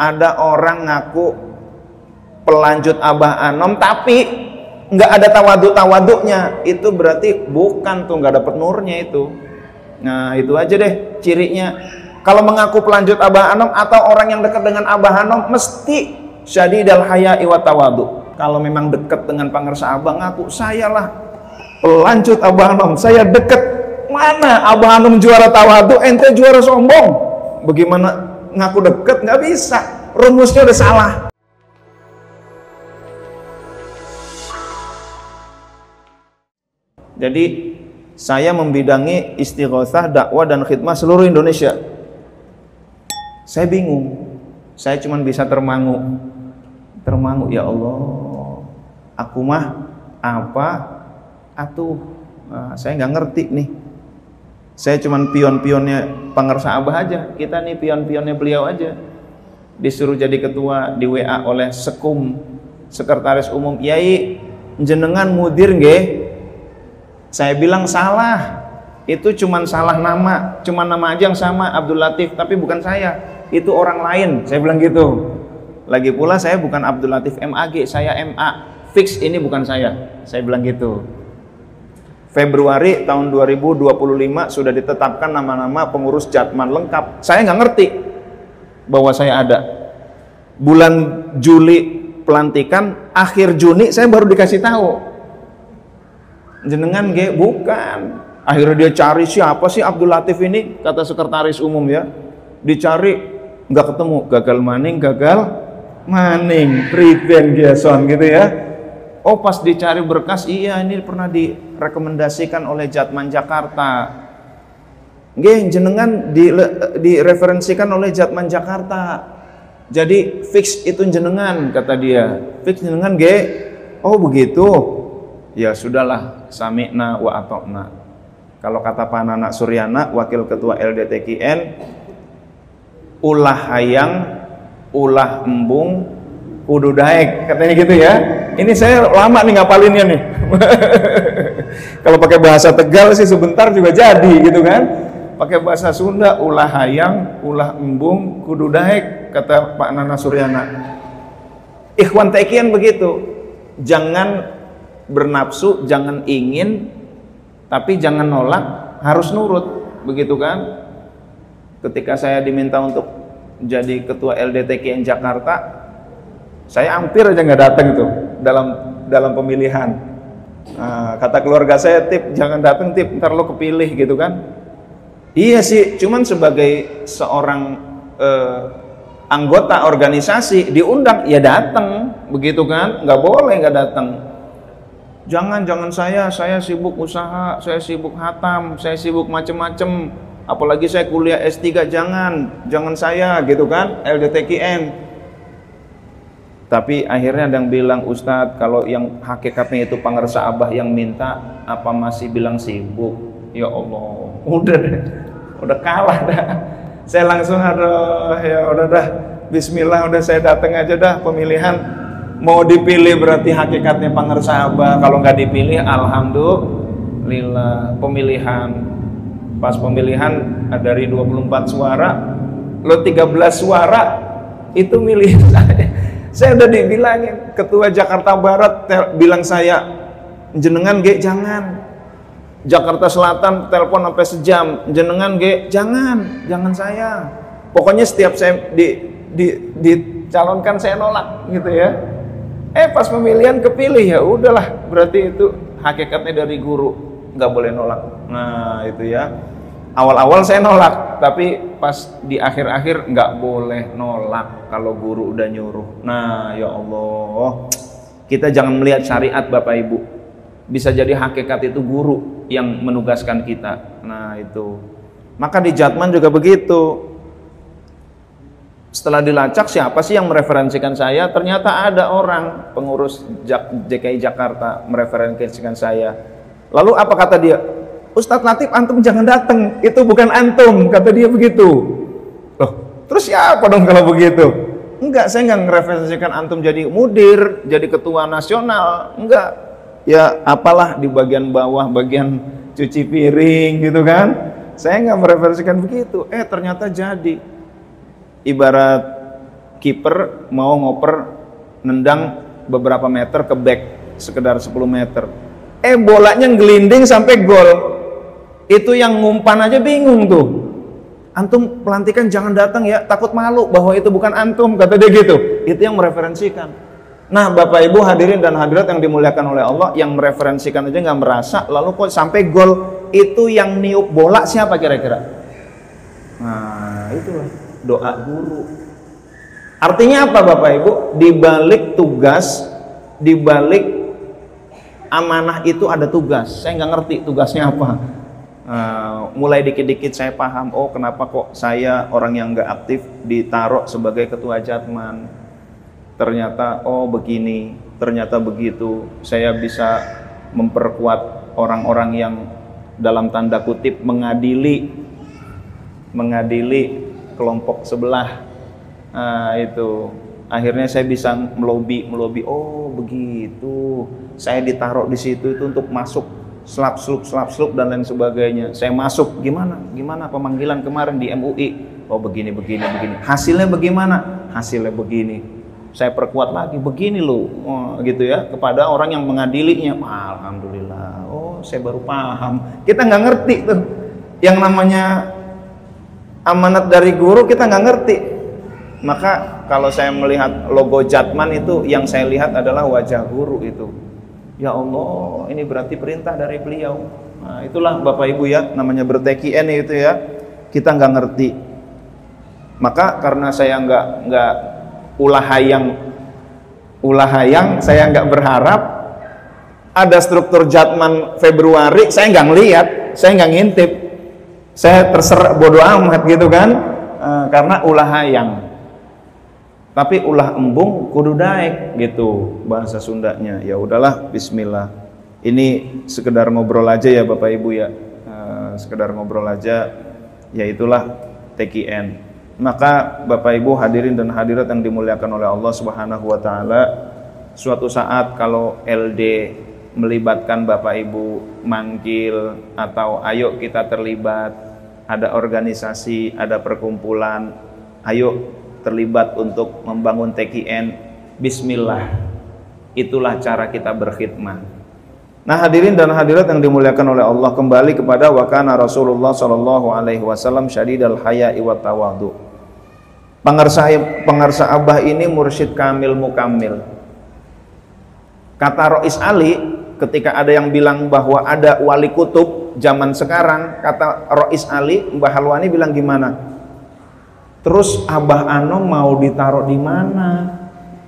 ada orang ngaku pelanjut Abah Anom tapi nggak ada tawaduk-tawaduknya, itu berarti bukan tuh, nggak dapet nurnya itu. Nah itu aja deh cirinya. Kalau mengaku pelanjut Abah Anom atau orang yang dekat dengan Abah Anom mesti syadidal haya'i wa tawaduk. Kalau memang dekat dengan pangersa Abah, ngaku saya lah pelanjut Abah Anom, saya dekat. Mana Abah Anom juara tawaduk, ente juara sombong. Bagaimana ngaku deket? Nggak bisa, rumusnya udah salah. Jadi saya membidangi istighotsah, dakwah dan khidmah seluruh Indonesia. Saya bingung, saya cuma bisa termangu, ya Allah, aku mah apa atuh, saya nggak ngerti nih. Saya cuma pion-pionnya pangersa Abah aja, kita nih pion-pionnya beliau aja. Disuruh jadi ketua di WA oleh Sekum, sekretaris umum, Yai jenengan mudir nggih? Saya bilang salah, itu cuma salah nama, cuma nama aja yang sama, Abdul Latif, tapi bukan saya, itu orang lain, saya bilang gitu. Lagi pula saya bukan Abdul Latif MAG, saya MA, fix ini bukan saya bilang gitu. Februari tahun 2025 sudah ditetapkan nama-nama pengurus Jatman lengkap. Saya nggak ngerti bahwa saya ada. Bulan Juli pelantikan, akhir Juni saya baru dikasih tahu. Jenengan ge bukan. Akhirnya dia cari siapa sih Abdul Latif ini, kata sekretaris umum ya. Dicari nggak ketemu, gagal maning, priben Giason gitu ya. Oh pas dicari berkas, iya ini pernah direkomendasikan oleh Jatman Jakarta. Nggih, jenengan direferensikan oleh Jatman Jakarta. Jadi fix itu jenengan, kata dia. Fix jenengan nggih. Oh begitu. Ya sudahlah, sami'na wa ata'na. Kalau kata Pak Nana Suryana, wakil ketua LDTKN, ulah hayang, ulah embung, kudu daek, katanya gitu ya. Ini saya lama nih ngapalinnya nih. Kalau pakai bahasa Tegal sih sebentar juga jadi gitu kan. Pakai bahasa Sunda, ulah hayang, ulah embung, kudu daek, kata Pak Nana Suryana. Ikhwan Tekian begitu. Jangan bernafsu, jangan ingin, tapi jangan nolak, harus nurut, begitu kan? Ketika saya diminta untuk jadi ketua LDTKN Jakarta, saya hampir aja nggak datang itu dalam pemilihan. Nah, kata keluarga saya, Tip jangan datang Tip, ntar lo kepilih gitu kan? Iya sih, cuman sebagai seorang anggota organisasi diundang ya datang, begitu kan? Nggak boleh nggak datang. Jangan saya sibuk usaha, saya sibuk hatam, saya sibuk macem-macem, apalagi saya kuliah S3, jangan saya gitu kan, LDTKN. Tapi akhirnya ada yang bilang, Ustadz kalau yang hakikatnya itu pangersa Abah yang minta, apa masih bilang sibuk? Ya Allah, udah kalah dah. Saya langsung ya udah dah, bismillah, udah saya datang aja dah pemilihan. Mau dipilih berarti hakikatnya pangersa Abah, kalau nggak dipilih alhamdulillah. Pemilihan, pas pemilihan dari 24 suara lo 13 suara itu milih saya udah dibilangin ketua Jakarta Barat bilang saya jenengan ge jangan, Jakarta Selatan telepon sampai sejam, jenengan ge jangan saya, pokoknya setiap saya dicalonkan saya nolak gitu ya. Pas pemilihan kepilih, ya udahlah, berarti itu hakikatnya dari guru, nggak boleh nolak. Nah itu ya, awal-awal saya nolak, tapi pas di akhir-akhir nggak boleh nolak kalau guru udah nyuruh. Nah ya Allah, kita jangan melihat syariat Bapak Ibu, bisa jadi hakikat itu guru yang menugaskan kita. Nah itu, maka di Jatman juga begitu. Setelah dilacak siapa sih yang mereferensikan saya, ternyata ada orang pengurus DKI Jakarta mereferensikan saya. Lalu apa kata dia? Ustadz Latif, antum jangan datang, itu bukan antum, kata dia begitu. Loh, terus siapa dong kalau begitu? Enggak, saya nggak mereferensikan antum jadi mudir, jadi ketua nasional, enggak. Ya apalah di bagian bawah, bagian cuci piring gitu kan. Saya nggak mereferensikan begitu. Ternyata jadi. Ibarat kiper mau ngoper nendang beberapa meter ke back sekedar 10 meter. Bolanya ngelinding sampai gol. Itu yang ngumpan aja bingung tuh. Antum pelantikan jangan datang ya, takut malu bahwa itu bukan antum, kata dia gitu. Itu yang mereferensikan. Nah, Bapak Ibu hadirin dan hadirat yang dimuliakan oleh Allah, yang mereferensikan aja nggak merasa, lalu kok sampai gol, itu yang niup bola siapa kira-kira? Nah, itulah doa guru. Artinya apa Bapak Ibu? Di balik tugas, di balik amanah itu ada tugas. Saya nggak ngerti tugasnya apa. Mulai dikit-dikit saya paham, oh kenapa kok saya orang yang nggak aktif ditaruh sebagai ketua Jatman. Ternyata oh begini, ternyata begitu. Saya bisa memperkuat orang-orang yang dalam tanda kutip mengadili kelompok sebelah. Itu akhirnya saya bisa melobi. Oh begitu, saya ditaruh di situ itu untuk masuk slap slup dan lain sebagainya. Saya masuk gimana pemanggilan kemarin di MUI, oh begini. Hasilnya bagaimana? Hasilnya begini. Saya perkuat lagi begini loh, gitu ya, kepada orang yang mengadilinya. Alhamdulillah, oh saya baru paham. Kita nggak ngerti tuh yang namanya amanat dari guru, kita nggak ngerti. Maka kalau saya melihat logo Jatman itu, yang saya lihat adalah wajah guru itu. Ya Allah, ini berarti perintah dari beliau. Nah, itulah Bapak Ibu ya, namanya berTKN itu ya. Kita nggak ngerti. Maka karena saya nggak ulahayang, saya nggak berharap ada struktur Jatman Februari. Saya nggak ngelihat, saya nggak ngintip, saya terserah bodoh amat gitu kan, karena ulahayang. Tapi ulah embung kudu daek gitu bahasa Sundanya. Ya udahlah, bismillah. Ini sekedar ngobrol aja ya Bapak Ibu ya, sekedar ngobrol aja. Ya itulah TKN. Maka Bapak Ibu hadirin dan hadirat yang dimuliakan oleh Allah Subhanahu wa taala, suatu saat kalau LD melibatkan Bapak Ibu manggil atau ayo kita terlibat, ada organisasi, ada perkumpulan, ayo terlibat untuk membangun TKN, bismillah. Itulah cara kita berkhidmat. Nah, hadirin dan hadirat yang dimuliakan oleh Allah, kembali kepada wa kana Rasulullah sallallahu alaihi wasallam syadidal haya'i wa tawadhu. Pengarsa Abah ini mursyid kamil mukamil. Kata Rois Ali, ketika ada yang bilang bahwa ada wali kutub zaman sekarang, kata Rois Ali, Mbah Halwani bilang gimana? Terus Abah Anom mau ditaruh di mana?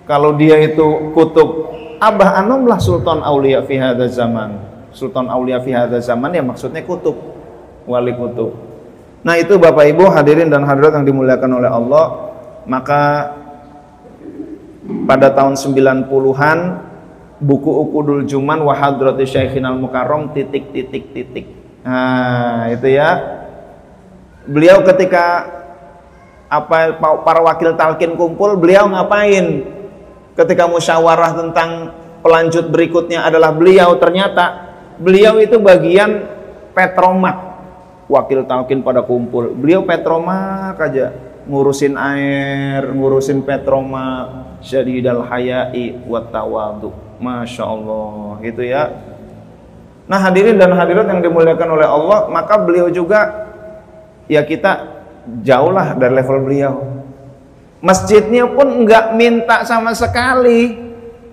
Kalau dia itu kutub, Abah Anom lah Sultan Aulia fi hadza zaman. Sultan Aulia fi hadza zaman ya maksudnya kutub, wali kutub. Nah itu Bapak Ibu hadirin dan hadirat yang dimuliakan oleh Allah. Maka pada tahun 90-an buku Uqudul Juman wa Hadrati Syaikhinal Mukarram ... Nah itu ya, beliau ketika para wakil talqin kumpul, beliau ngapain? Ketika musyawarah tentang pelanjut berikutnya adalah beliau, ternyata beliau itu bagian petromak. Wakil talqin pada kumpul, beliau petromak aja, ngurusin air, ngurusin petromak, syadidal haya'i wat tawadhu. Masya Allah, gitu ya. Nah hadirin dan hadirat yang dimuliakan oleh Allah, maka beliau juga, ya kita jauhlah dari level beliau. Masjidnya pun nggak minta sama sekali.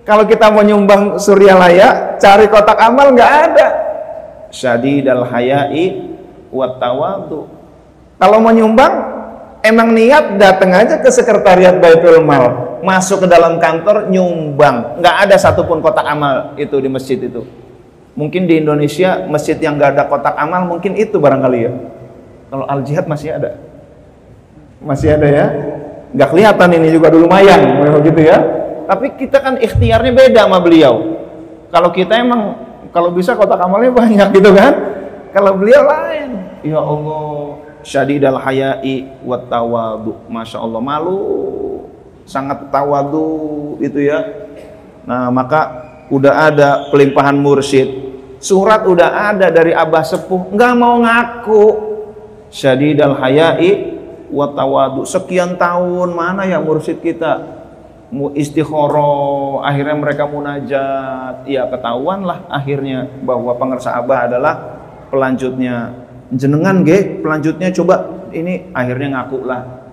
Kalau kita mau nyumbang Suryalaya, cari kotak amal nggak ada. Syadidal haya'i wat tawadhu. Kalau mau nyumbang, emang niat datang aja ke sekretariat Baitul Mal, masuk ke dalam kantor nyumbang. Nggak ada satupun kotak amal itu di masjid itu. Mungkin di Indonesia masjid yang nggak ada kotak amal mungkin itu barangkali ya. Kalau Al Jihad masih ada. Masih ada ya, nggak kelihatan ini juga dulu lumayan begitu ya. Tapi kita kan ikhtiarnya beda sama beliau. Kalau kita emang kalau bisa kotak amalnya banyak gitu kan. Kalau beliau lain, ya Allah, syadidal haya'i wat tawadhu. Masya Allah, malu, sangat tawadhu itu ya. Nah maka udah ada pelimpahan mursyid, surat udah ada dari Abah Sepuh, nggak mau ngaku. Syadidal haya'i wa tawadu. Sekian tahun mana ya mursyid kita istikharah, akhirnya mereka munajat. Ya ketahuan lah akhirnya bahwa pengersa Abah adalah pelanjutnya. Jenengan ge pelanjutnya coba ini, akhirnya ngaku lah.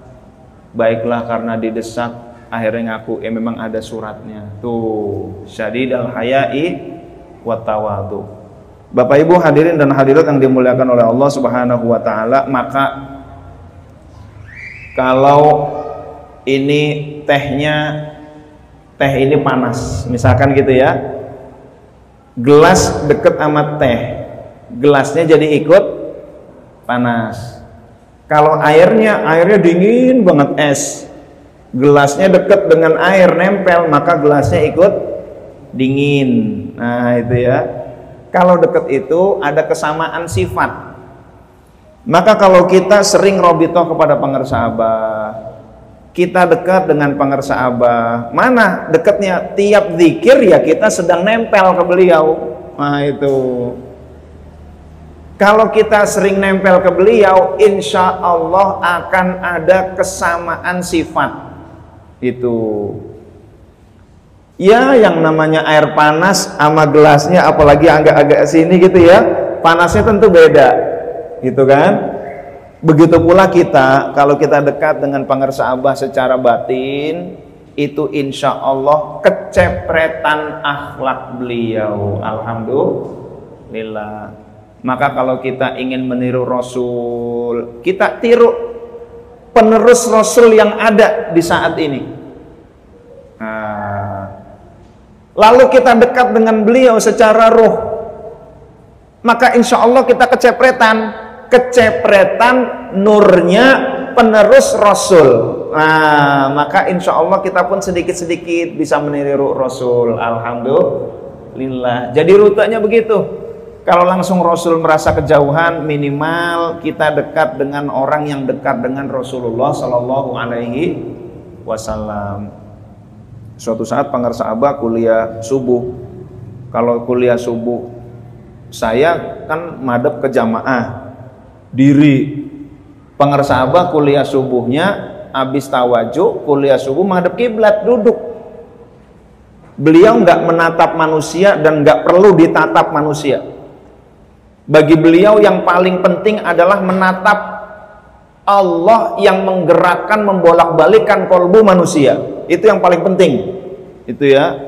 Baiklah karena didesak akhirnya ngaku memang ada suratnya. Tuh, syadidal haya'i wa tawadu. Bapak Ibu hadirin dan hadirat yang dimuliakan oleh Allah Subhanahu wa taala, maka kalau ini teh ini panas, misalkan gitu ya. Gelas deket sama teh, gelasnya jadi ikut panas. Kalau airnya dingin banget es, gelasnya deket dengan air nempel, maka gelasnya ikut dingin. Nah itu ya. Kalau deket itu ada kesamaan sifat. Maka kalau kita sering robitoh kepada pengersa Abah, kita dekat dengan pengersa Abah, mana dekatnya? Tiap zikir ya kita sedang nempel ke beliau. Nah itu. Kalau kita sering nempel ke beliau, insya Allah akan ada kesamaan sifat. Itu. Ya yang namanya air panas sama gelasnya, apalagi agak-agak sini gitu ya, panasnya tentu beda. Gitu kan? Begitu pula kita, kalau kita dekat dengan pengersa Abah secara batin, itu insya Allah kecepretan akhlak beliau. Alhamdulillah. Maka kalau kita ingin meniru Rasul, kita tiru penerus Rasul yang ada di saat ini. Nah, lalu kita dekat dengan beliau secara ruh, maka insya Allah kita kecepretan nurnya penerus Rasul. Nah, maka insya Allah kita pun sedikit-sedikit bisa meniru Rasul. Alhamdulillah. Jadi rutenya begitu. Kalau langsung Rasul merasa kejauhan, minimal kita dekat dengan orang yang dekat dengan Rasulullah Sallallahu Alaihi Wasallam. Suatu saat pengersa Abah kuliah subuh. Kalau kuliah subuh, saya kan madep ke jamaah diri. Pengersa Abah kuliah subuhnya habis tawajuk, kuliah subuh madep kiblat, duduk. Beliau nggak menatap manusia dan nggak perlu ditatap manusia. Bagi beliau yang paling penting adalah menatap Allah yang menggerakkan, membolak-balikan kolbu manusia. Itu yang paling penting. Itu ya.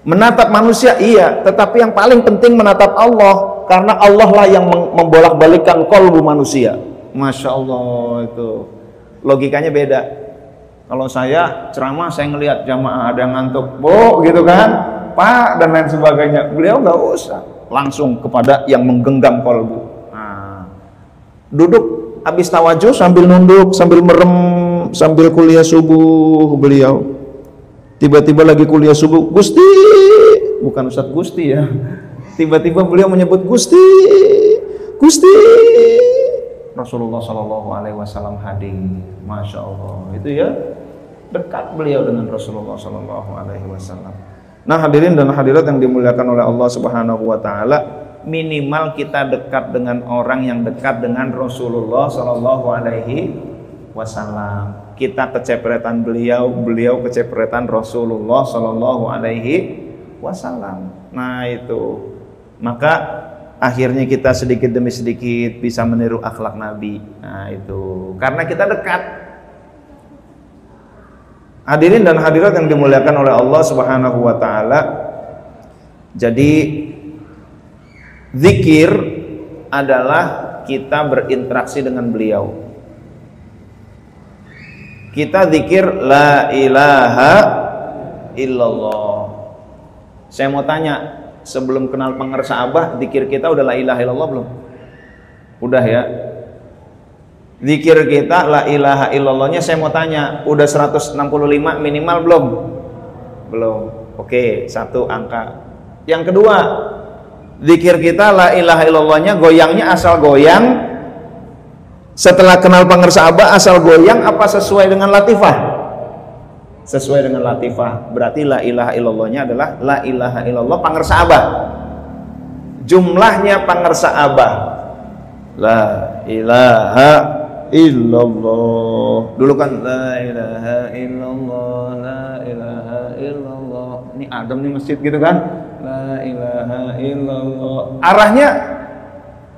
Menatap manusia iya, tetapi yang paling penting menatap Allah, karena Allah lah yang membolak-balikan kolbu manusia. Masya Allah, itu logikanya beda. Kalau saya ceramah, saya ngelihat jamaah ada yang ngantuk, Bu, gitu kan, Pak, dan lain sebagainya. Beliau nggak usah, langsung kepada yang menggenggam kolbu. Nah, duduk habis tawajuh sambil nunduk, sambil merem, sambil kuliah subuh beliau. Tiba-tiba lagi kuliah subuh, Gusti, bukan Ustadz Gusti ya. Tiba-tiba beliau menyebut Gusti, Gusti. Rasulullah Shallallahu Alaihi Wasallam hadir. Masya Allah, itu ya, dekat beliau dengan Rasulullah Shallallahu Alaihi Wasallam. Nah hadirin dan hadirat yang dimuliakan oleh Allah Subhanahu Wa Taala, minimal kita dekat dengan orang yang dekat dengan Rasulullah Shallallahu Alaihi Wasallam. Kita kecepretan beliau, beliau kecepretan Rasulullah Shallallahu Alaihi Wasallam. Nah itu, maka akhirnya kita sedikit demi sedikit bisa meniru akhlak Nabi. Nah itu, karena kita dekat. Hadirin dan hadirat yang dimuliakan oleh Allah Subhanahu wa taala. Jadi zikir adalah kita berinteraksi dengan beliau. Kita zikir la ilaha illallah. Saya mau tanya, sebelum kenal pengersa Abah, zikir kita udah la ilaha illallah belum? Udah ya. Zikir kita la ilaha illallahnya saya mau tanya, udah 165 minimal belum? Belum. Oke, satu angka. Yang kedua, zikir kita la ilaha illallahnya goyangnya asal goyang. Setelah kenal pengersa Abah asal goyang apa sesuai dengan latifah? Sesuai dengan latifah. Berarti la ilaha illallahnya adalah la ilaha illallah pengersa Abah. Jumlahnya pengersa Abah la ilaha illallah. Dulu kan la ilaha illallah, la ilaha illallah. Ini adem nih masjid gitu kan? La ilaha illallah. Arahnya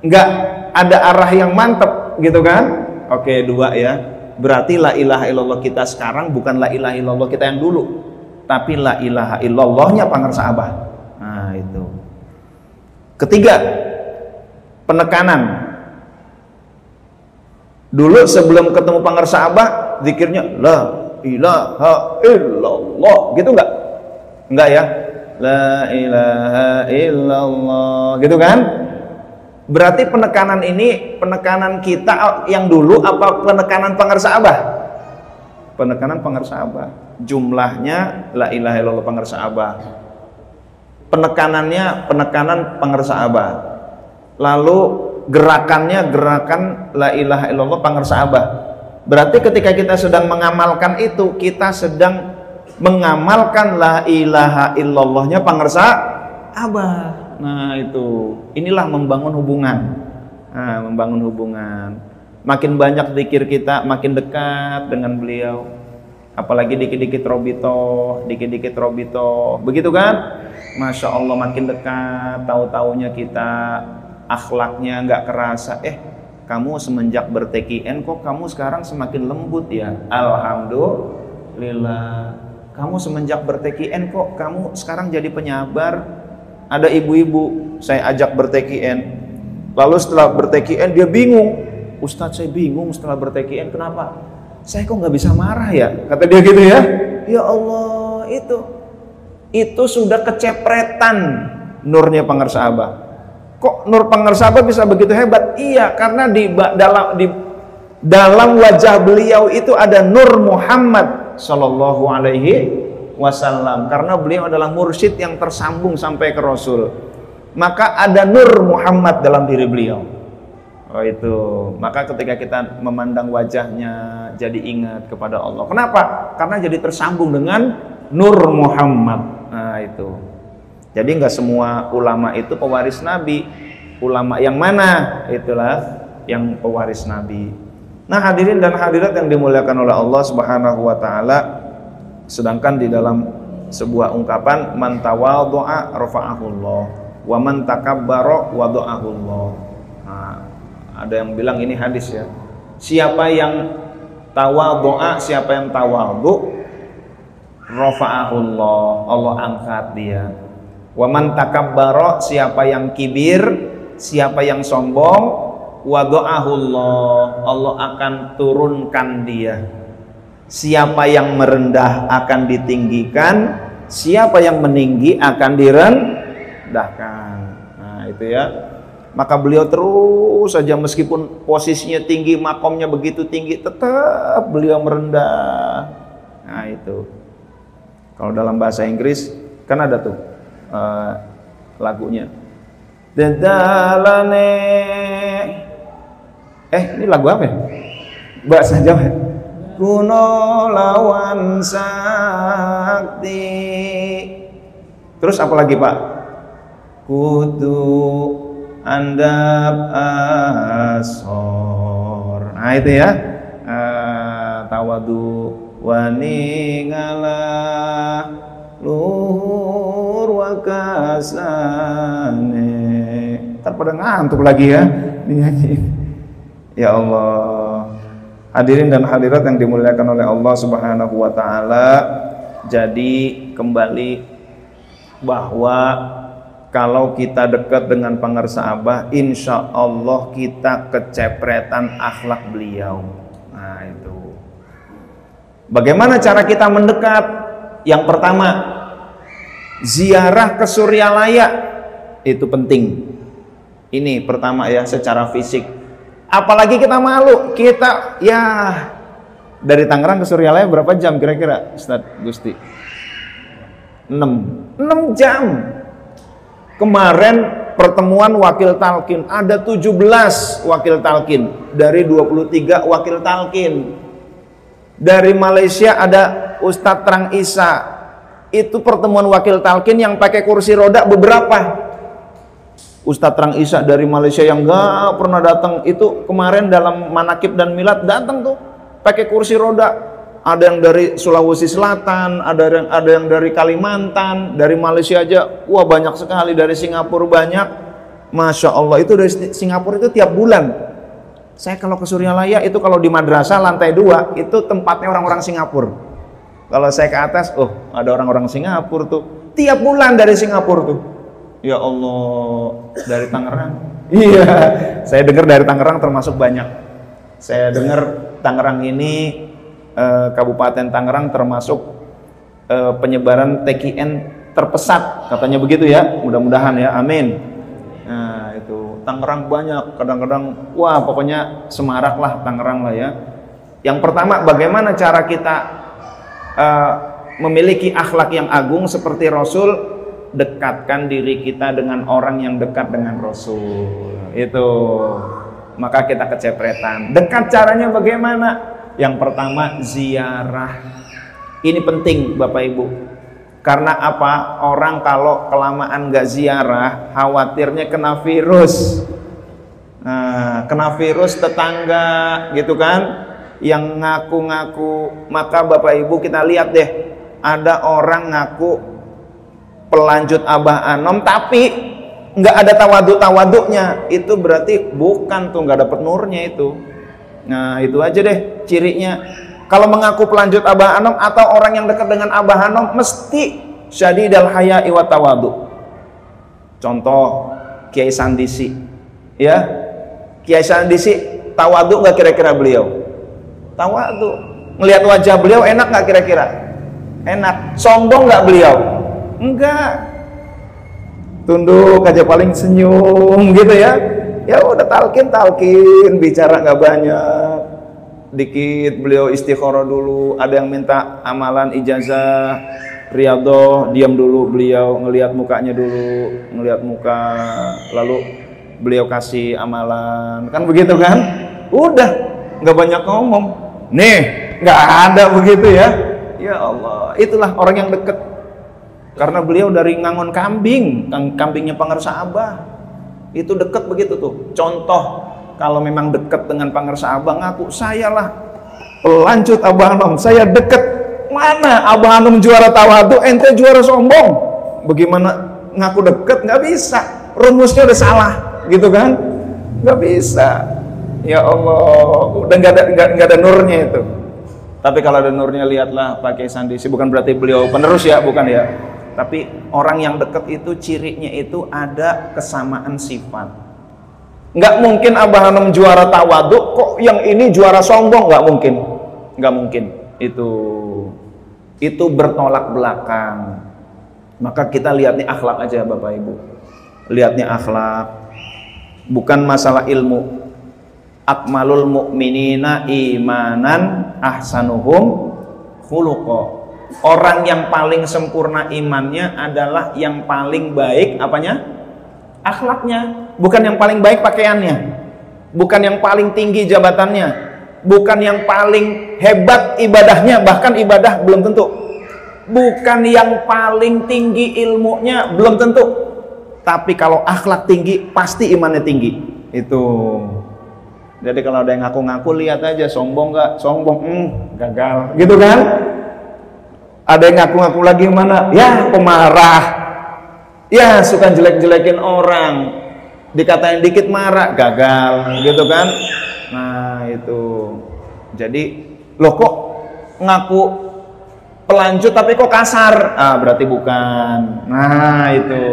enggak ada arah yang mantep gitu kan? Oke, dua ya. Berarti la ilaha illallah kita sekarang bukan la ilaha illallah kita yang dulu, tapi la ilaha illallahnya pangarsa Abah. Nah itu. Ketiga, penekanan. Dulu sebelum ketemu pangarsa Abah, zikirnya la ilaha illallah, gitu enggak? Enggak ya? La ilaha illallah, gitu kan? Berarti penekanan ini penekanan kita yang dulu apa penekanan pangarsa Abah? Penekanan pangarsa Abah. Jumlahnya la ilaha illallah pangarsa Abah. Penekanannya penekanan pangarsa Abah. Lalu gerakannya gerakan la ilaha illallah pangarsa Abah. Berarti ketika kita sedang mengamalkan itu, kita sedang mengamalkan la ilaha illallahnya pangarsa Abah. Nah itu, inilah membangun hubungan. Nah, membangun hubungan. Makin banyak zikir kita, makin dekat dengan beliau. Apalagi dikit-dikit robito, dikit-dikit robito, begitu kan? Masya Allah makin dekat. Tahu-taunya kita akhlaknya nggak kerasa. Kamu semenjak ber-TKN kok kamu sekarang semakin lembut ya? Alhamdulillah. Kamu semenjak ber-TKN kok kamu sekarang jadi penyabar. Ada ibu-ibu saya ajak ber-TKN, lalu setelah ber-TKN dia bingung. Ustadz, saya bingung setelah ber-TKN, kenapa? Saya kok nggak bisa marah ya? Kata dia gitu ya. Ya Allah, itu sudah kecepretan nurnya pangarsa Abah. Kok nur pangarsa Abah bisa begitu hebat? Iya, karena di dalam wajah beliau itu ada nur Muhammad Sallallahu Alaihi Wasallam, karena beliau adalah mursyid yang tersambung sampai ke Rasul. Maka ada nur Muhammad dalam diri beliau. Oh itu. Maka ketika kita memandang wajahnya jadi ingat kepada Allah. Kenapa? Karena jadi tersambung dengan nur Muhammad. Nah itu. Jadi nggak semua ulama itu pewaris Nabi. Ulama yang mana? Itulah yang pewaris Nabi. Nah hadirin dan hadirat yang dimuliakan oleh Allah Subhanahu wa taala. Sedangkan di dalam sebuah ungkapan man tawadhu'a rafa'ahullah wa man takabbara wada'ahullah. Nah, ada yang bilang ini hadis ya. Siapa yang tawadhu'a, siapa yang tawadhu, rafa'ahullah, Allah angkat dia. Wa man takabbara, siapa yang kibir, siapa yang sombong, wada'ahullah, Allah akan turunkan dia. Siapa yang merendah akan ditinggikan, siapa yang meninggi akan direndahkan. Nah itu ya. Maka beliau terus saja meskipun posisinya tinggi, makomnya begitu tinggi, tetap beliau merendah. Nah itu. Kalau dalam bahasa Inggris kan ada tuh lagunya. Dedalane. Ini lagu apa ya? Bahasa Jawa. Kuno lawan sakti. Terus apa lagi Pak? Kudu andap asor. Nah itu ya. Tawadu waningala luhur wakasane. Ntar pada ngantuk lagi ya. Ya Allah. Hadirin dan hadirat yang dimuliakan oleh Allah Subhanahu wa taala, jadi kembali bahwa kalau kita dekat dengan pangarsa Abah, insya Allah kita kecepretan akhlak beliau. Nah itu. Bagaimana cara kita mendekat? Yang pertama, ziarah ke Suryalaya itu penting. Ini pertama ya, secara fisik. Apalagi kita malu, kita ya dari Tangerang ke Suryalaya berapa jam kira-kira Ustaz Gusti? 6 jam. Kemarin pertemuan wakil talqin, ada 17 wakil talqin dari 23 wakil talqin. Dari Malaysia ada Ustadz Trang Isa. Itu pertemuan wakil talqin yang pakai kursi roda beberapa. Ustadz Rang Isa dari Malaysia yang nggak pernah datang itu kemarin dalam manakib dan milad datang tuh pakai kursi roda. Ada yang dari Sulawesi Selatan, ada yang dari Kalimantan, dari Malaysia aja, wah banyak sekali, dari Singapura banyak. Masya Allah, itu dari Singapura itu tiap bulan. Saya kalau ke Suryalaya itu kalau di madrasah lantai 2 itu tempatnya orang-orang Singapura. Kalau saya ke atas, oh ada orang-orang Singapura tuh, tiap bulan dari Singapura tuh. Ya Allah, dari Tangerang. Iya, saya dengar dari Tangerang termasuk banyak. Saya dengar Tangerang ini, Kabupaten Tangerang termasuk penyebaran TKN terpesat, katanya begitu ya. Mudah-mudahan ya, amin. Nah itu Tangerang banyak, kadang-kadang wah pokoknya semarak lah Tangerang lah ya. Yang pertama, bagaimana cara kita memiliki akhlak yang agung seperti Rasul? Dekatkan diri kita dengan orang yang dekat dengan Rasul. Itu maka kita kecepretan. Dekat caranya bagaimana? Yang pertama ziarah. Ini penting Bapak Ibu. Karena apa? Orang kalau kelamaan gak ziarah, khawatirnya kena virus. Nah, kena virus tetangga gitu kan, yang ngaku-ngaku. Maka Bapak Ibu kita lihat deh, ada orang ngaku pelanjut Abah Anom tapi nggak ada tawaduk-tawaduknya, itu berarti bukan tuh, nggak dapet nurnya itu. Nah itu aja deh cirinya. Kalau mengaku pelanjut Abah Anom atau orang yang dekat dengan Abah Anom mesti syadidal haya'i wa tawaduk. Contoh Kiai Sandisi ya, Kiai Sandisi tawaduk nggak kira-kira beliau? Tawaduk. Ngelihat wajah beliau enak nggak kira-kira? Enak. Sombong nggak beliau? Enggak, tunduk aja paling senyum gitu ya. Ya udah talkin, bicara nggak banyak, dikit beliau istikharah dulu. Ada yang minta amalan ijazah, riyadhah, diam dulu beliau, ngelihat mukanya dulu, ngelihat muka, lalu beliau kasih amalan, kan begitu kan? Udah nggak banyak ngomong. Nih nggak ada begitu ya. Ya Allah, itulah orang yang deket. Karena beliau dari ngangon kambing, kambingnya Pangersa Abah. Itu deket begitu tuh. Contoh, kalau memang deket dengan Pangersa Abah, ngaku, saya lah pelanjut Abah Anom, saya deket. Mana Abah Anom juara tawadhu, ente juara sombong. Bagaimana ngaku deket? Nggak bisa. Rumusnya udah salah, gitu kan? Nggak bisa. Ya Allah, udah nggak ada nurnya itu. Tapi kalau ada nurnya, lihatlah pakai Sandisi. Bukan berarti beliau penerus ya, bukan ya. Tapi orang yang dekat itu cirinya itu ada kesamaan sifat. Nggak mungkin Abah Anom juara tawaduk kok yang ini juara sombong, nggak mungkin. Nggak mungkin. Itu bertolak belakang. Maka kita lihatnya akhlak aja Bapak Ibu. Lihatnya akhlak. Bukan masalah ilmu. Akmalul mu'minina imanan ahsanuhum khuluqa. Orang yang paling sempurna imannya adalah yang paling baik apanya? Akhlaknya. Bukan yang paling baik pakaiannya, bukan yang paling tinggi jabatannya, bukan yang paling hebat ibadahnya, bahkan ibadah belum tentu, bukan yang paling tinggi ilmunya, belum tentu. Tapi kalau akhlak tinggi pasti imannya tinggi. Itu. Jadi kalau ada yang ngaku-ngaku, lihat aja sombong nggak? Sombong, gagal, gitu kan? Ada yang ngaku-ngaku lagi mana? Ya pemarah, ya suka jelek-jelekin orang, dikatain dikit marah, gagal, gitu kan? Nah itu. Jadi loh kok ngaku pelanjut tapi kok kasar? Ah berarti bukan. Nah itu.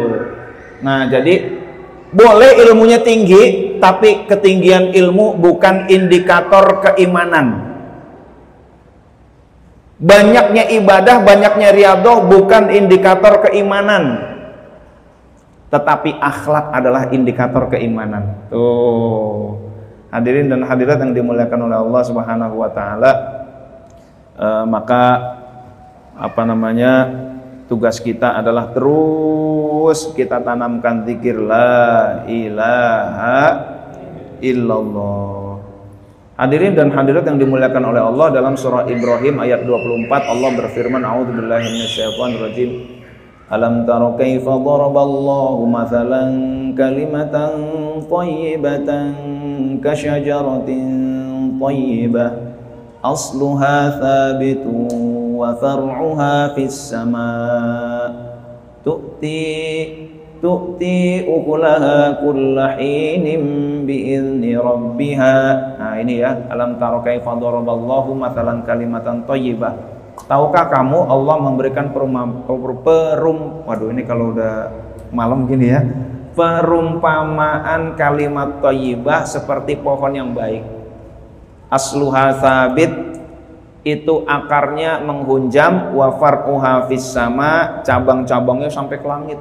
Nah jadi boleh ilmunya tinggi, tapi ketinggian ilmu bukan indikator keimanan. Banyaknya ibadah, banyaknya riyadhah bukan indikator keimanan. Tetapi akhlak adalah indikator keimanan. Tuh. Hadirin dan hadirat yang dimuliakan oleh Allah Subhanahu wa taala, maka tugas kita adalah terus kita tanamkan zikir la ilaha illallah. Hadirin dan hadirat yang dimuliakan oleh Allah, dalam surah Ibrahim ayat 24 Allah berfirman, a'udzubillahi minasyaitonirrajim, Alam tara kaifa daraballahu mathalan kalimatan thayyibatan kasyajaratin thayyibah asluha thabitun wa far'uha fis sama' tu'ti ukulaha kulla hinin bi'izni rabbiha. Nah ini ya, alam tara kaifa daraballahu mathalan kalimatan thayyibah. Tahukah kamu Allah memberikan waduh ini kalau udah malam gini ya, perumpamaan kalimat thayyibah seperti pohon yang baik. Asluha sabit, itu akarnya menghunjam, wa far'uha fis sama, cabang-cabangnya sampai ke langit.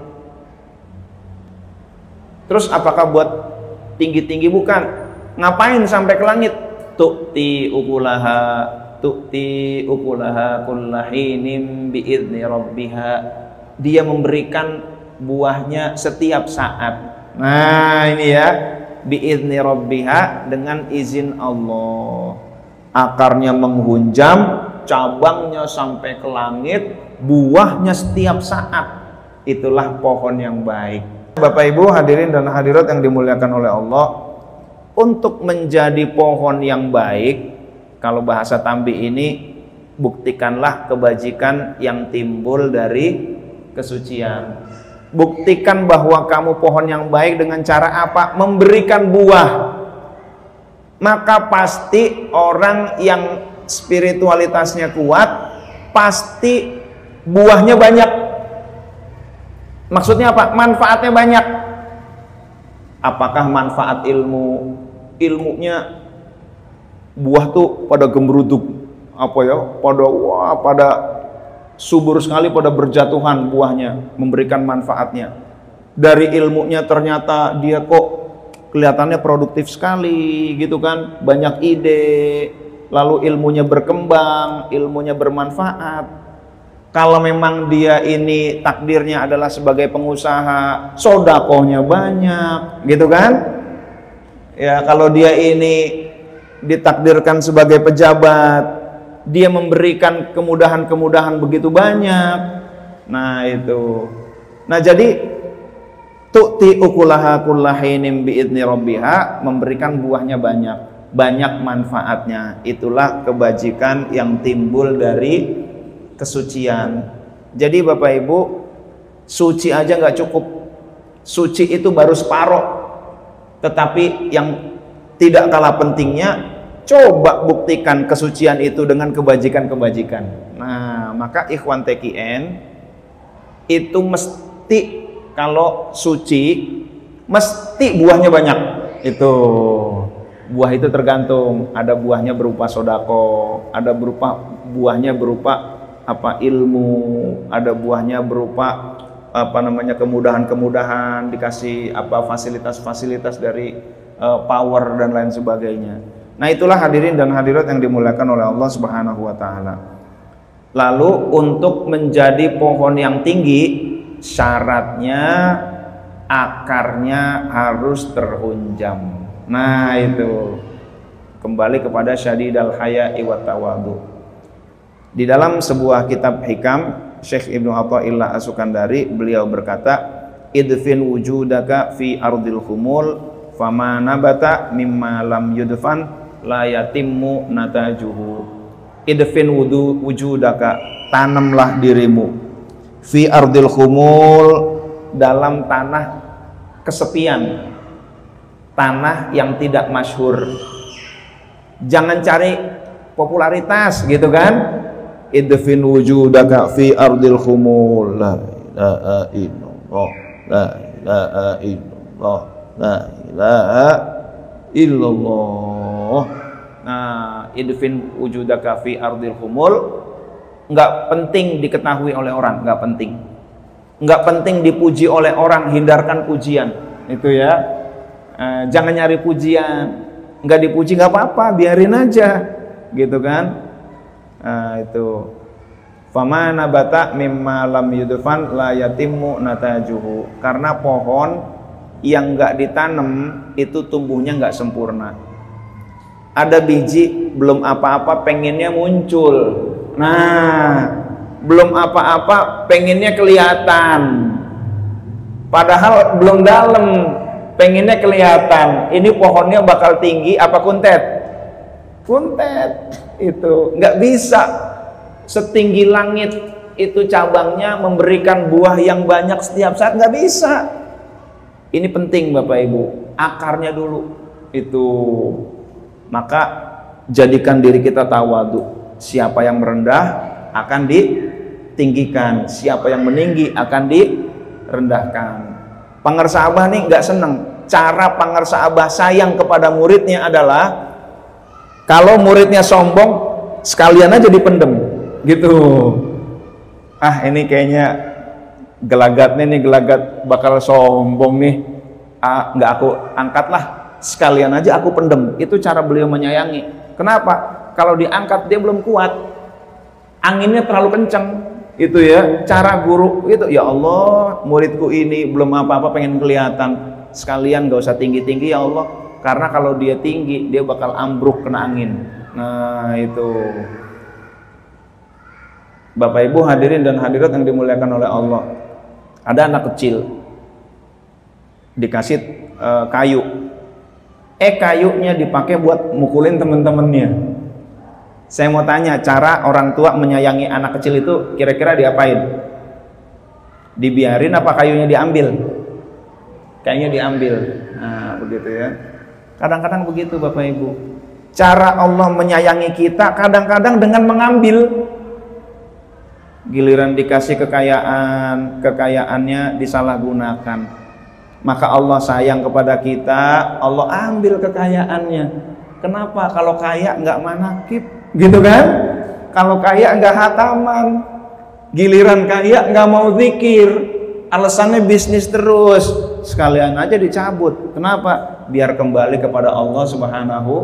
Terus apakah buat tinggi-tinggi? Bukan. Ngapain sampai ke langit? Tu'ti ukulaha kullahinin bi'izni rabbiha. Dia memberikan buahnya setiap saat. Nah ini ya, bi'izni rabbiha, dengan izin Allah. Akarnya menghunjam, cabangnya sampai ke langit, buahnya setiap saat. Itulah pohon yang baik. Bapak Ibu hadirin dan hadirat yang dimuliakan oleh Allah, untuk menjadi pohon yang baik, kalau bahasa Tambi ini, buktikanlah kebajikan yang timbul dari kesucian. Buktikan bahwa kamu pohon yang baik dengan cara apa? Memberikan buah. Maka pasti orang yang spiritualitasnya kuat, pasti buahnya banyak. Maksudnya apa? Manfaatnya banyak. Apakah manfaat ilmu? Ilmunya buah tuh pada gemeruduk, apa ya? Pada subur sekali, pada berjatuhan buahnya, memberikan manfaatnya. Dari ilmunya ternyata dia kok kelihatannya produktif sekali, gitu kan? Banyak ide, lalu ilmunya berkembang, ilmunya bermanfaat. Kalau memang dia ini takdirnya adalah sebagai pengusaha, sodakohnya banyak, gitu kan? Ya, kalau dia ini ditakdirkan sebagai pejabat, dia memberikan kemudahan-kemudahan begitu banyak. Nah itu. Nah jadi tu'ti ukulaha kullahinin bi'idni rabbiha, memberikan buahnya banyak manfaatnya. Itulah kebajikan yang timbul dari kesucian. Jadi Bapak Ibu, suci aja nggak cukup. Suci itu baru separoh. Tetapi yang tidak kalah pentingnya, coba buktikan kesucian itu dengan kebajikan-kebajikan. Nah, maka ikhwan TKN itu mesti, kalau suci mesti buahnya banyak. Itu buah itu tergantung, ada buahnya berupa sodako, ada buahnya berupa ilmu, ada buahnya berupa kemudahan-kemudahan, dikasih fasilitas-fasilitas dari power dan lain sebagainya. Nah itulah hadirin dan hadirat yang dimuliakan oleh Allah Subhanahu wa ta'ala. Lalu untuk menjadi pohon yang tinggi, syaratnya akarnya harus terhunjam. Nah itu kembali kepada syadidal haya'i wa tawadu. Di dalam sebuah kitab hikam, Syekh Ibnu Athaillah As-Sukandari, beliau berkata, idfin wujudaka fi ardil khumul fama nabata mimma lam yudfan la yatimmu natajuhu. Idfin wujudaka, tanamlah dirimu, fi ardil khumul, dalam tanah kesepian, tanah yang tidak masyhur. Jangan cari popularitas, gitu kan? Idfin wujudaka fi ardil khumul, la ilaha illallah, la ilaha illallah, la ilaha illallah. Nah, idfin wujudaka fi ardil khumul, nggak penting diketahui oleh orang, nggak penting dipuji oleh orang, hindarkan pujian, itu ya. Jangan nyari pujian, nggak dipuji nggak apa-apa, biarin aja, gitu kan. Itu fama nabata mimma lam yudfan la yatimmu natajuhu, karena pohon yang nggak ditanam itu tumbuhnya nggak sempurna. Ada biji belum apa-apa pengennya muncul, nah belum apa-apa pengennya kelihatan, padahal belum dalam, pengennya kelihatan. Ini pohonnya bakal tinggi apa kuntet? Kuntet. Itu nggak bisa setinggi langit itu cabangnya memberikan buah yang banyak setiap saat, nggak bisa. Ini penting Bapak Ibu, akarnya dulu itu. Maka jadikan diri kita tawadu. Siapa yang merendah akan ditinggikan, siapa yang meninggi akan direndahkan. Pangersa Abah nih nggak seneng. Cara Pangersa Abah sayang kepada muridnya adalah kalau muridnya sombong, sekalian aja dipendem, gitu. Ah, ini kayaknya gelagatnya nih, gelagat bakal sombong nih. Ah, nggak aku angkat lah, sekalian aja aku pendem. Itu cara beliau menyayangi. Kenapa? Kalau diangkat dia belum kuat, anginnya terlalu kencang. Itu ya, cara guru itu. Ya Allah, muridku ini belum apa-apa pengen kelihatan. Sekalian gak usah tinggi-tinggi ya Allah. Karena kalau dia tinggi, dia bakal ambruk kena angin. Nah itu. Bapak Ibu hadirin dan hadirat yang dimuliakan oleh Allah. Ada anak kecil dikasih kayu. Kayunya dipakai buat mukulin temen-temennya. Saya mau tanya, cara orang tua menyayangi anak kecil itu kira-kira diapain? Dibiarin apa kayunya diambil? Kayaknya diambil. Nah begitu ya. Kadang-kadang begitu Bapak Ibu. Cara Allah menyayangi kita kadang-kadang dengan mengambil. Giliran dikasih kekayaan, kekayaannya disalahgunakan. Maka Allah sayang kepada kita, Allah ambil kekayaannya. Kenapa? Kalau kaya nggak manakib, gitu kan? Kalau kaya nggak hataman, giliran kaya nggak mau zikir, alasannya bisnis terus, sekalian aja dicabut. Kenapa? Biar kembali kepada Allah Subhanahu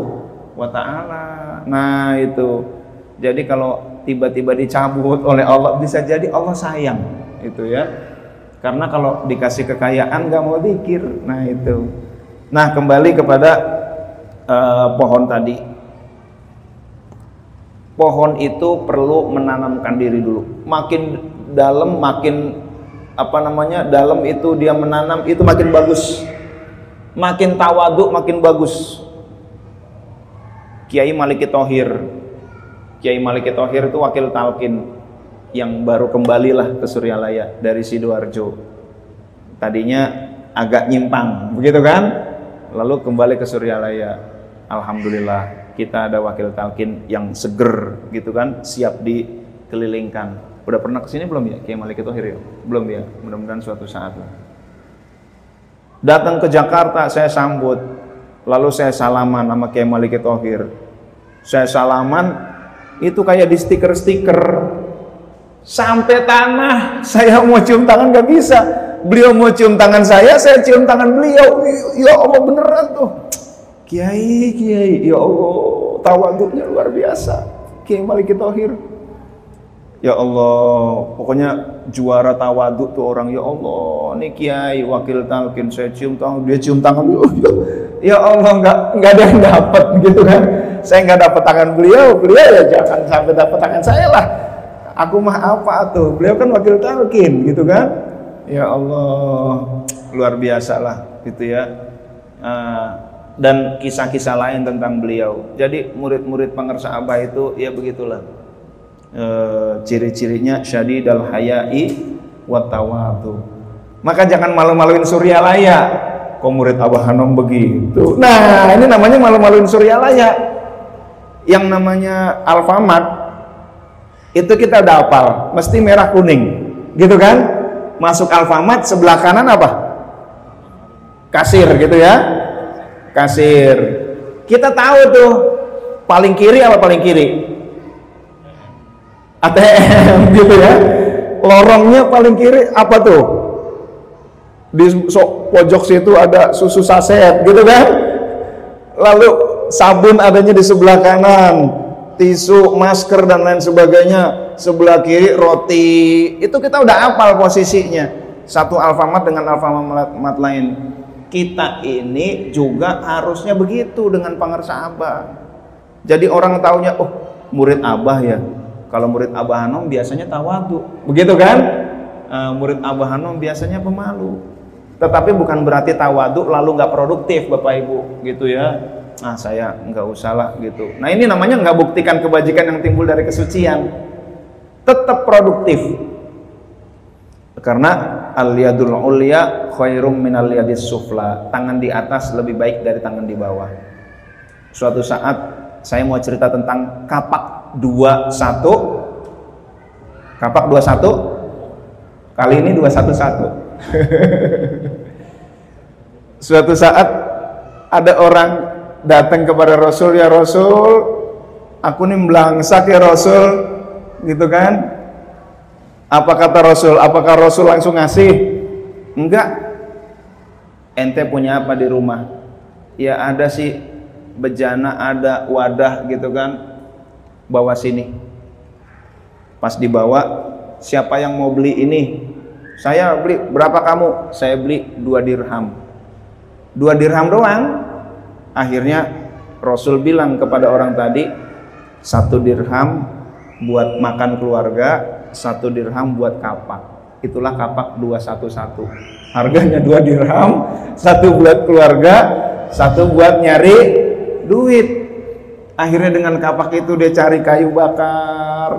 wa Ta'ala. Nah itu. Jadi kalau tiba-tiba dicabut oleh Allah, bisa jadi Allah sayang, itu ya. Karena kalau dikasih kekayaan nggak mau zikir. Nah itu. Nah kembali kepada pohon tadi. Pohon itu perlu menanamkan diri dulu. Makin dalam, makin dalam itu dia menanam itu makin bagus. Makin tawadhu makin bagus. Kiai Maliki Thohir itu wakil talqin yang baru kembalilah ke Suryalaya dari Sidoarjo. Tadinya agak nyimpang, begitu kan? Lalu kembali ke Suryalaya. Alhamdulillah kita ada wakil talqin yang seger, gitu kan? Siap dikelilingkan. Udah pernah kesini belum ya Kiai Maliki Thohir ya? Belum ya? Mudah-mudahan suatu saat lah. Datang ke Jakarta saya sambut, lalu saya salaman sama Kiai Maliki Thohir. Saya salaman itu kayak di stiker-stiker. Sampai tanah saya mau cium tangan gak bisa. Beliau mau cium tangan saya cium tangan beliau. Ya Allah beneran tuh. Kiai, ya Allah tawadhunya luar biasa. Kiai Maliki Thohir. Ya Allah, pokoknya juara tawadhu tuh orang. Ya Allah, nih Kiai wakil talqin saya cium tangan, dia cium tangan. Ya Allah, nggak ada yang dapat gitu kan. Saya nggak dapat tangan beliau ya jangan sampai dapat tangan saya lah. Aku mah apa tuh? Beliau kan wakil talqin gitu kan. Ya Allah, luar biasa lah gitu ya. Dan kisah-kisah lain tentang beliau. Jadi murid-murid Pangersa Abah itu ya begitulah. Ciri-cirinya syadidal haya'i wa tawadhu. Maka jangan malu-maluin Suryalaya. Kok murid Abah Hanom begitu? Nah, ini namanya malu-maluin Suryalaya. Yang namanya Alfamart itu kita udah hafal, mesti merah kuning, gitu kan? Masuk Alfamart sebelah kanan apa? Kasir, gitu ya? Kasir. Kita tahu tuh paling kiri apa paling kiri? ATM gitu ya. Lorongnya paling kiri apa tuh? Di pojok situ ada susu saset gitu kan. Lalu sabun adanya di sebelah kanan, tisu, masker dan lain sebagainya. Sebelah kiri roti. Itu kita udah hafal posisinya. Satu Alfamart dengan Alfamart lain. Kita ini juga harusnya begitu dengan Pangersa Abah. Jadi orang taunya, oh murid Abah ya. Kalau murid Abah Hanom biasanya tawadu, begitu kan? Murid Abah Hanom biasanya pemalu. Tetapi bukan berarti tawadu lalu nggak produktif, Bapak Ibu, gitu ya. Nah, saya nggak usah lah gitu. Nah, ini namanya nggak buktikan kebajikan yang timbul dari kesucian. Tetap produktif. Karena al-yadul ulya khairum minal yadis sufla. Tangan di atas lebih baik dari tangan di bawah. Suatu saat saya mau cerita tentang kapak 21. Kapak 21. Kali ini 211. Suatu saat ada orang datang kepada Rasul, ya Rasul, aku nih belangsak ya Rasul, gitu kan? Apa kata Rasul? Apakah Rasul langsung ngasih? Enggak. Ente punya apa di rumah? Ya ada sih bejana, ada wadah gitu kan, bawa sini. Pas dibawa, siapa yang mau beli ini? Saya beli. Berapa kamu? Saya beli 2 dirham. 2 dirham doang. Akhirnya Rasul bilang kepada orang tadi, 1 dirham buat makan keluarga, 1 dirham buat kapak. Itulah kapak 211. Harganya 2 dirham, 1 buat keluarga, 1 buat nyari duit. Akhirnya dengan kapak itu dia cari kayu bakar.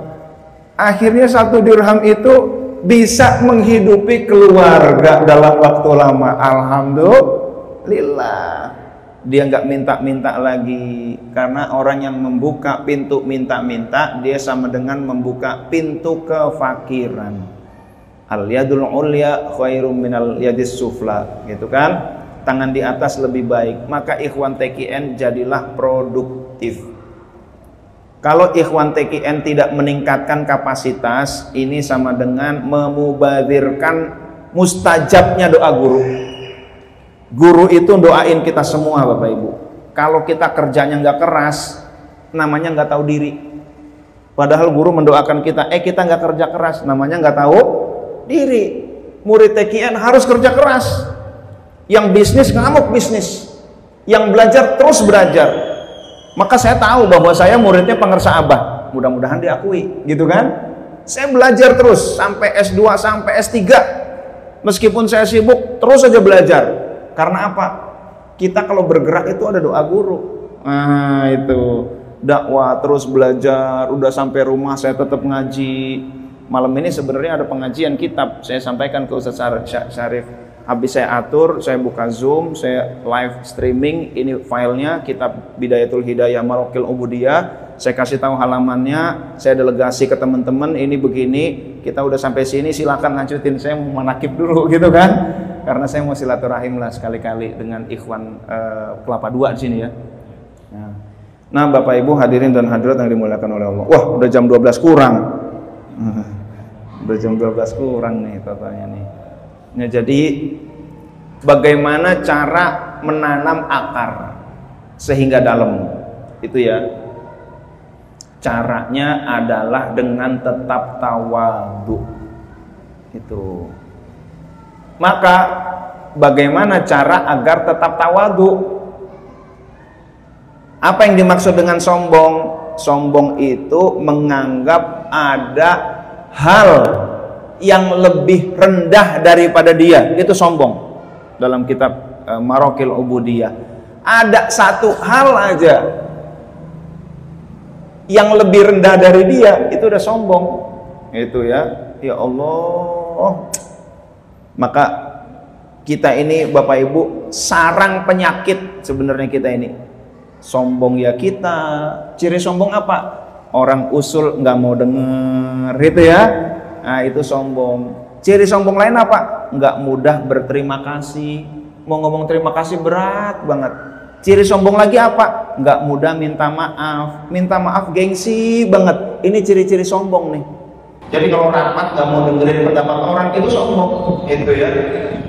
Akhirnya 1 dirham itu bisa menghidupi keluarga dalam waktu lama. Alhamdulillah. Dia nggak minta-minta lagi, karena orang yang membuka pintu minta-minta dia sama dengan membuka pintu kefakiran. Al yadul ulya khairum minal yadis sufla, gitu kan? Tangan di atas lebih baik. Maka ikhwan TKN jadilah produktif. Kalau ikhwan TKN tidak meningkatkan kapasitas, ini sama dengan memubadirkan mustajabnya doa guru. Guru itu doain kita semua, Bapak Ibu. Kalau kita kerjanya nggak keras, namanya nggak tahu diri. Padahal guru mendoakan kita, kita nggak kerja keras, namanya nggak tahu diri. Murid TKN harus kerja keras. Yang bisnis ngamuk bisnis, yang belajar terus belajar. Maka saya tahu bahwa saya muridnya pengersa Abah. Mudah-mudahan diakui, gitu kan? Saya belajar terus sampai S2, sampai S3. Meskipun saya sibuk, terus saja belajar. Karena apa? Kita kalau bergerak itu ada doa guru. Nah itu, dakwah terus belajar. Udah sampai rumah saya tetap ngaji. Malam ini sebenarnya ada pengajian kitab. Saya sampaikan ke Ustaz Syarif. Habis saya atur, saya buka Zoom, saya live streaming. Ini filenya, kitab Bidayatul Hidayah Marokil Ubudiyah. Saya kasih tahu halamannya. Saya delegasi ke teman-teman. Ini begini. Kita udah sampai sini. Silakan lanjutin. Saya mau manakib dulu, gitu kan? Karena saya mau silaturahim lah sekali-kali dengan ikhwan Kelapa Dua di sini ya. Nah, Bapak Ibu hadirin dan hadirat yang dimuliakan oleh Allah. Wah, udah jam 12 kurang. Udah jam 12 kurang nih totalnya nih. Nah, jadi bagaimana cara menanam akar sehingga dalam? Itu ya. Caranya adalah dengan tetap tawadhu. Itu. Maka bagaimana cara agar tetap tawadhu? Apa yang dimaksud dengan sombong? Sombong itu menganggap ada hal yang lebih rendah daripada dia. Itu sombong. Dalam kitab Marokil Ubudiyah ada satu hal aja yang lebih rendah dari dia, itu udah sombong. Itu ya. Ya Allah. Maka kita ini Bapak Ibu sarang penyakit sebenarnya kita ini. Sombong ya kita. Ciri sombong apa? Orang usul nggak mau denger, itu ya. Nah itu sombong. Ciri sombong lain apa? Nggak mudah berterima kasih. Mau ngomong terima kasih berat banget. Ciri sombong lagi apa? Nggak mudah minta maaf. Minta maaf gengsi banget. Ini ciri-ciri sombong nih. Jadi kalau rapat nggak mau dengerin pendapat orang, itu sombong. Itu ya.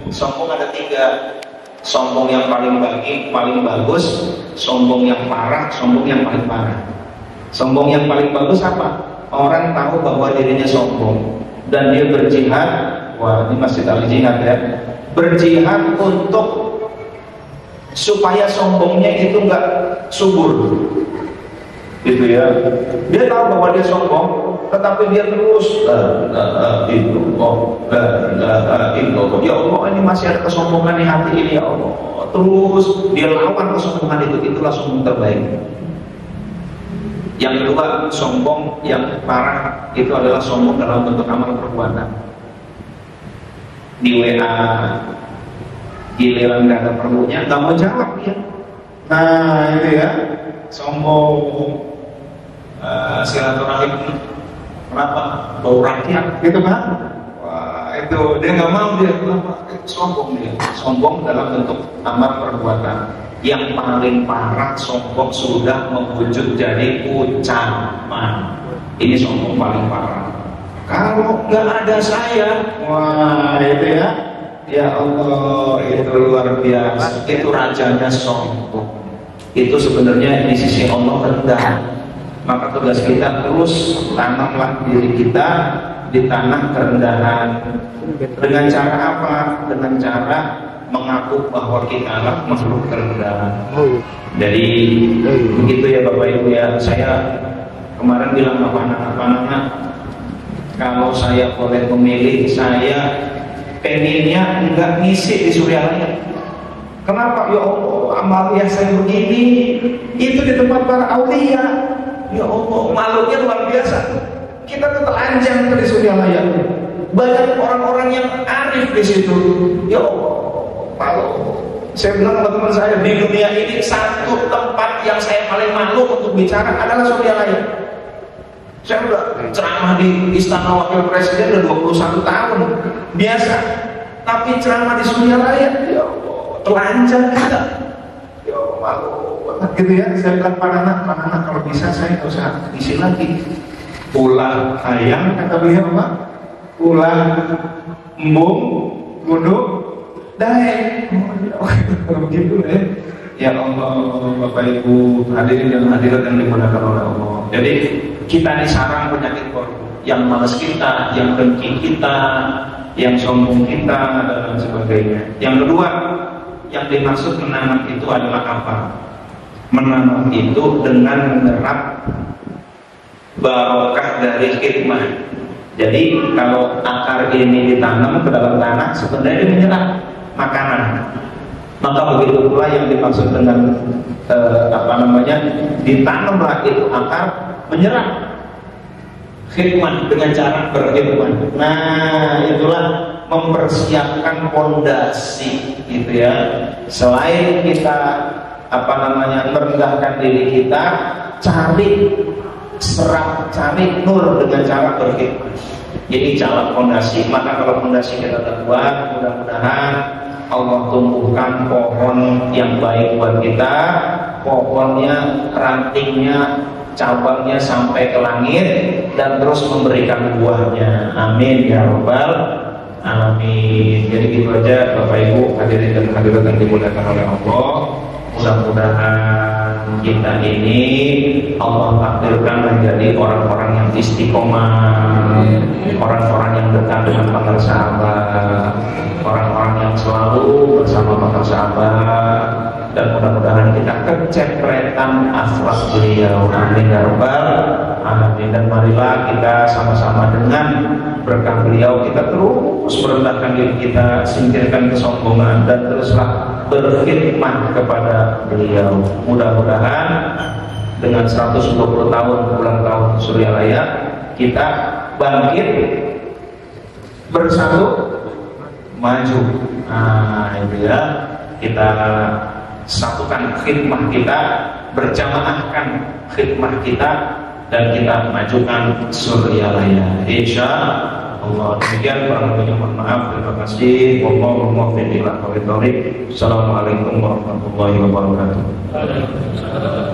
Sombong ada 3. Sombong yang paling bagus, sombong yang parah, sombong yang paling parah. Sombong yang paling bagus apa? Orang tahu bahwa dirinya sombong dan dia berjihad. Wah, ini masjid al-jihad ya. Berjihad untuk supaya sombongnya itu nggak subur. Gitu ya. Dia tahu bahwa dia sombong, tetapi dia terus la ilaha illallah, la ilaha illallah. Ya Allah, ini masih ada kesombongan di hati ini ya Allah. Terus dia lawan kesombongan itu, itulah sombong terbaik. Yang kedua, sombong yang parah itu adalah sombong dalam bentuk amal perbuatan. Di WA, giliran gak ada perlunya, gak mau jawab dia. Nah itu ya, sombong. Silaturahim kenapa? Bau rakyat gitu kan? Wah itu dia nggak mau, dia kenapa? Sombong dia. Sombong dalam bentuk amal perbuatan. Yang paling parah sombong sudah mewujud jadi ucapan. Ini sombong paling parah. Kalau nggak ada saya, wah itu ya, ya Allah itu luar biasa. Itu rajanya sombong. Itu sebenarnya di sisi Allah rendah. Maka tugas kita terus tanamlah diri kita di tanah kerendahan. Dengan cara apa? Dengan cara mengaku bahwa kita adalah makhluk terendah. Jadi begitu ya Bapak Ibu ya. Saya kemarin bilang apa anak-anak, kalau saya boleh memilih, saya pengennya enggak ngisi di Suryalaya. Kenapa? Ya Allah, amalia saya begini, itu di tempat para aulia. Ya Allah, makhluknya luar biasa. Kita tuh telanjang di Suryalaya. Banyak orang-orang yang arif di situ. Ya Allah, kalau saya bilang sama teman saya, di dunia ini satu tempat yang saya paling malu untuk bicara adalah Suryalaya. Saya udah ceramah di Istana Wakil Presiden udah 21 tahun biasa, tapi ceramah di Suryalaya, ya Allah, telanjang kita. Ya Allah, malu banget gitu ya. Saya bilang para anak kalau bisa saya nggak usah isi lagi. Pulang ayam kata beliau Pak, pulang embung gunung daeng. Begitu ya. Ya Allah, Bapak Ibu hadirin dan hadirat yang dimuliakan oleh Allah. Jadi kita disarang penyakit yang malas kita, yang dengki kita, yang sombong kita dan lain sebagainya. Yang kedua, yang dimaksud menanam itu adalah apa? Menanam itu dengan menyerap barokah dari hikmah. Jadi kalau akar ini ditanam ke dalam tanah, sebenarnya menyerap makanan. Maka begitu pula yang dimaksud dengan ditanamlah itu akar, menyerap hikmah dengan cara berhikmah. Nah itulah mempersiapkan pondasi gitu ya. Selain kita merendahkan diri kita, cari serap, cari nur dengan cara berhikmah. Ini cara pondasi. Maka kalau pondasi kita terbuat, mudah-mudahan Allah tumbuhkan pohon yang baik buat kita. Pohonnya, rantingnya, cabangnya sampai ke langit dan terus memberikan buahnya. Amin ya rabbal alamin. Jadi gitu aja Bapak Ibu hadirin dan hadirat yang dimuliakan oleh Allah. Mudah-mudahan kita ini Allah takdirkan menjadi orang-orang yang istiqomah, orang-orang yang dekat dengan para sahabat, orang-orang yang selalu bersama para sahabat, dan mudah-mudahan kita kecepretan akhlak beliau. Amin ya rabbal alamin. Dan marilah kita sama-sama dengan berkah beliau kita terus merendahkan diri kita, singkirkan kesombongan, dan teruslah berkhidmat kepada beliau. Mudah-mudahan dengan 120 tahun ulang tahun Suryalaya kita bangkit, bersatu, maju. Nah itu ya, kita satukan khidmah kita, berjamaahkan khidmah kita, dan kita majukan Suryalaya insya Allah. Demikian, kurang lebihnya mohon maaf. Terima kasih. Wallahu muwaffiq ila aqwamit thoriq. Assalamualaikum warahmatullahi wabarakatuh.